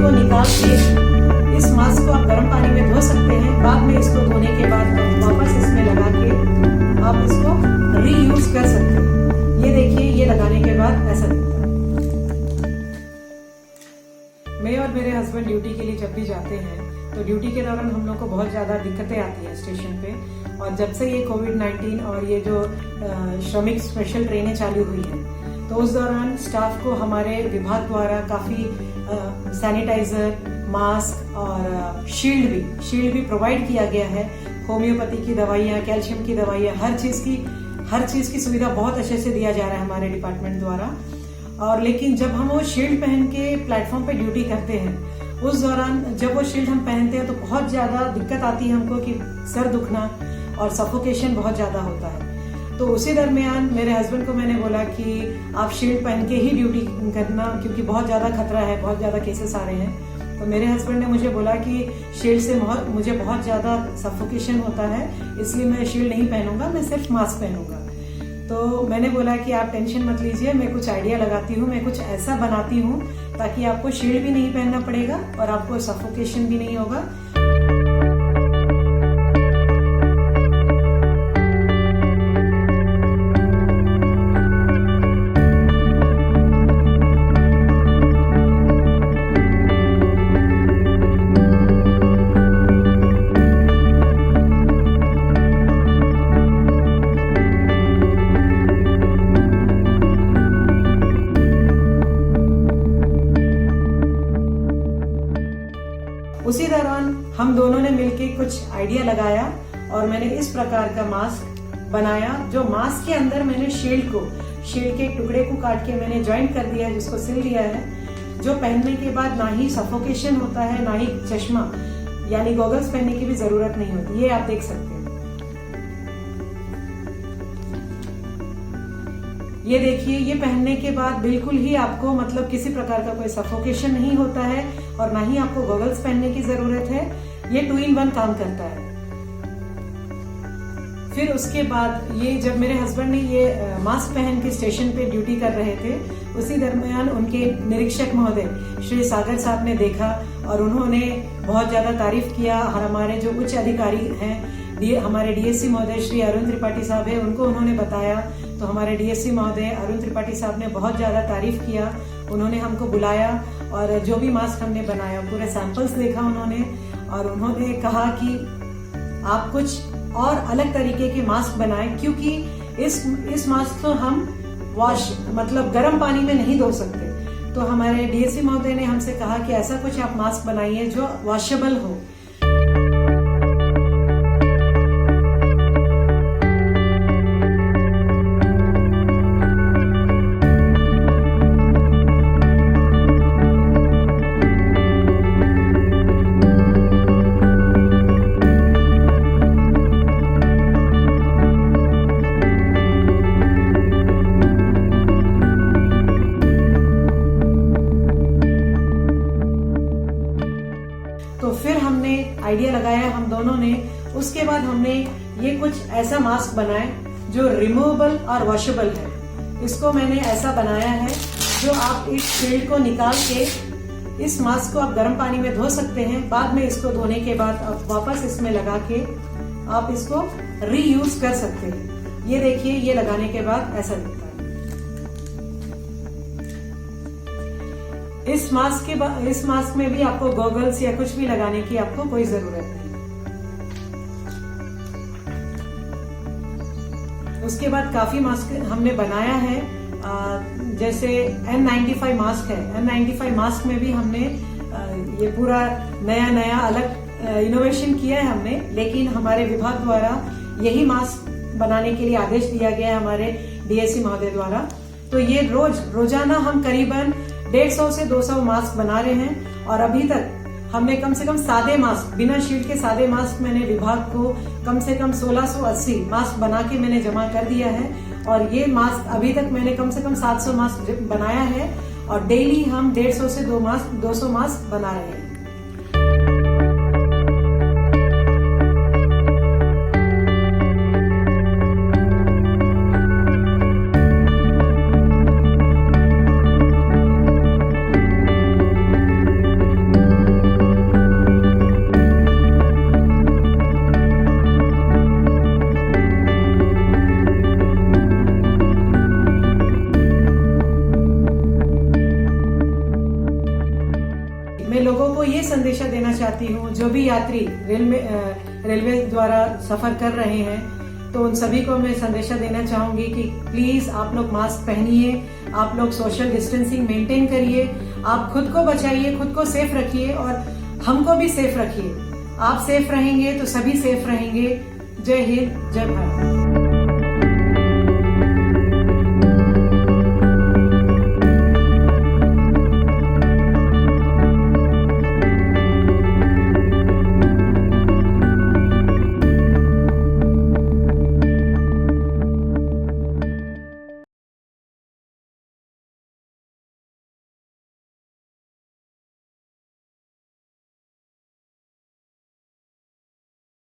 को निकाल के इस मास्क को आप गर्म पानी में धो सकते हैं। बाद में इसको धोने के बाद वापस इसमें लगा के आप इसको रीयूज कर सकते हैं। ये देखिए, ये लगाने के बाद ऐसा दिखता है। मैं और मेरे हस्बैंड ड्यूटी के लिए जब भी जाते हैं तो ड्यूटी के दौरान हम लोग को बहुत ज़्यादा दिक्कतें आती हैं स्टेशन पे। और जब से ये कोविड-19 और ये जो श्रमिक स्पेशल ट्रेनें चालू हुई हैं तो उस दौरान स्टाफ को हमारे विभाग द्वारा काफ़ी सैनिटाइजर, मास्क और शील्ड भी प्रोवाइड किया गया है। होम्योपैथी की दवाइयाँ, कैल्शियम की दवाइयाँ, हर चीज़ की सुविधा बहुत अच्छे से दिया जा रहा है हमारे डिपार्टमेंट द्वारा। और लेकिन जब हम वो शील्ड पहन के प्लेटफॉर्म पे ड्यूटी करते हैं उस दौरान जब वो शील्ड हम पहनते हैं तो बहुत ज़्यादा दिक्कत आती है हमको कि सर दुखना और सफोकेशन बहुत ज़्यादा होता है। तो उसी दरमियान मेरे हस्बैंड को मैंने बोला कि आप शील्ड पहन के ही ड्यूटी करना, क्योंकि बहुत ज़्यादा खतरा है, बहुत ज़्यादा केसेस आ रहे हैं। तो मेरे हस्बैंड ने मुझे बोला कि शील्ड से मुझे बहुत ज़्यादा सफोकेशन होता है, इसलिए मैं शील्ड नहीं पहनूंगा, मैं सिर्फ मास्क पहनूंगा। तो मैंने बोला कि आप टेंशन मत लीजिए, मैं कुछ आइडिया लगाती हूँ, मैं कुछ ऐसा बनाती हूँ ताकि आपको शील्ड भी नहीं पहनना पड़ेगा और आपको सफोकेशन भी नहीं होगा। उसी दौरान हम दोनों ने मिलके कुछ आइडिया लगाया और मैंने इस प्रकार का मास्क बनाया। जो मास्क के अंदर मैंने शील्ड के टुकड़े को काट के मैंने ज्वाइंट कर दिया है, जिसको सिल दिया है, जो पहनने के बाद ना ही सफोकेशन होता है, ना ही चश्मा यानी गॉगल्स पहनने की भी जरूरत नहीं होती। ये आप देख सकते हैं। ये देखिए, ये पहनने के बाद बिल्कुल ही आपको मतलब किसी प्रकार का कोई सफोकेशन नहीं होता है और ना ही आपको गॉगल्स पहनने की जरूरत है। ये 2 in 1 काम करता है। फिर उसके बाद ये जब मेरे हस्बैंड ने ये मास्क पहन के स्टेशन पे ड्यूटी कर रहे थे, उसी दरमियान उनके निरीक्षक महोदय श्री सागर साहब ने देखा और उन्होंने बहुत ज्यादा तारीफ किया। और हमारे जो उच्च अधिकारी हैं, हमारे डीएससी महोदय श्री अरुण त्रिपाठी साहब है, उनको उन्होंने बताया तो हमारे डीएससी महोदय अरुण त्रिपाठी साहब ने बहुत ज्यादा तारीफ किया। उन्होंने हमको बुलाया और जो भी मास्क हमने बनाया पूरे सैंपल्स देखा उन्होंने, और उन्होंने कहा कि आप कुछ और अलग तरीके के मास्क बनाएं, क्योंकि इस मास्क को हम मतलब गर्म पानी में नहीं धो सकते। तो हमारे डीएससी महोदय ने हमसे कहा कि ऐसा कुछ आप मास्क बनाइए जो वॉशेबल हो। तो फिर हमने आइडिया लगाया हम दोनों ने। उसके बाद हमने ये कुछ ऐसा मास्क बनाए जो रिमूवेबल और वॉशेबल है। इसको मैंने ऐसा बनाया है जो आप इस शील्ड को निकाल के इस मास्क को आप गर्म पानी में धो सकते हैं। बाद में इसको धोने के बाद आप वापस इसमें लगा के आप इसको रीयूज कर सकते हैं। ये देखिए, ये लगाने के बाद ऐसा दिखता है। इस मास्क में भी आपको गॉगल्स या कुछ भी लगाने की आपको कोई जरूरत नहीं। उसके बाद काफी मास्क हमने बनाया है, जैसे N95 मास्क है। N95 मास्क में भी हमने ये पूरा नया अलग इनोवेशन किया है हमने, लेकिन हमारे विभाग द्वारा यही मास्क बनाने के लिए आदेश दिया गया है हमारे डीएससी महोदय द्वारा। तो ये रोजाना हम करीबन 150 से 200 मास्क बना रहे हैं। और अभी तक हमने कम से कम सादे मास्क, बिना शील्ड के सादे मास्क मैंने विभाग को कम से कम 1680 मास्क बना के मैंने जमा कर दिया है। और ये मास्क अभी तक मैंने कम से कम 700 मास्क बनाया है और डेली हम 150 से 200 मास्क बना रहे हैं। मैं लोगों को ये संदेशा देना चाहती हूँ, जो भी यात्री रेलवे द्वारा सफर कर रहे हैं, तो उन सभी को मैं संदेशा देना चाहूंगी कि प्लीज आप लोग मास्क पहनिए, आप लोग सोशल डिस्टेंसिंग मेंटेन करिए, आप खुद को बचाइए, खुद को सेफ रखिए और हमको भी सेफ रखिए। आप सेफ रहेंगे तो सभी सेफ रहेंगे। जय हिंद, जय भारत।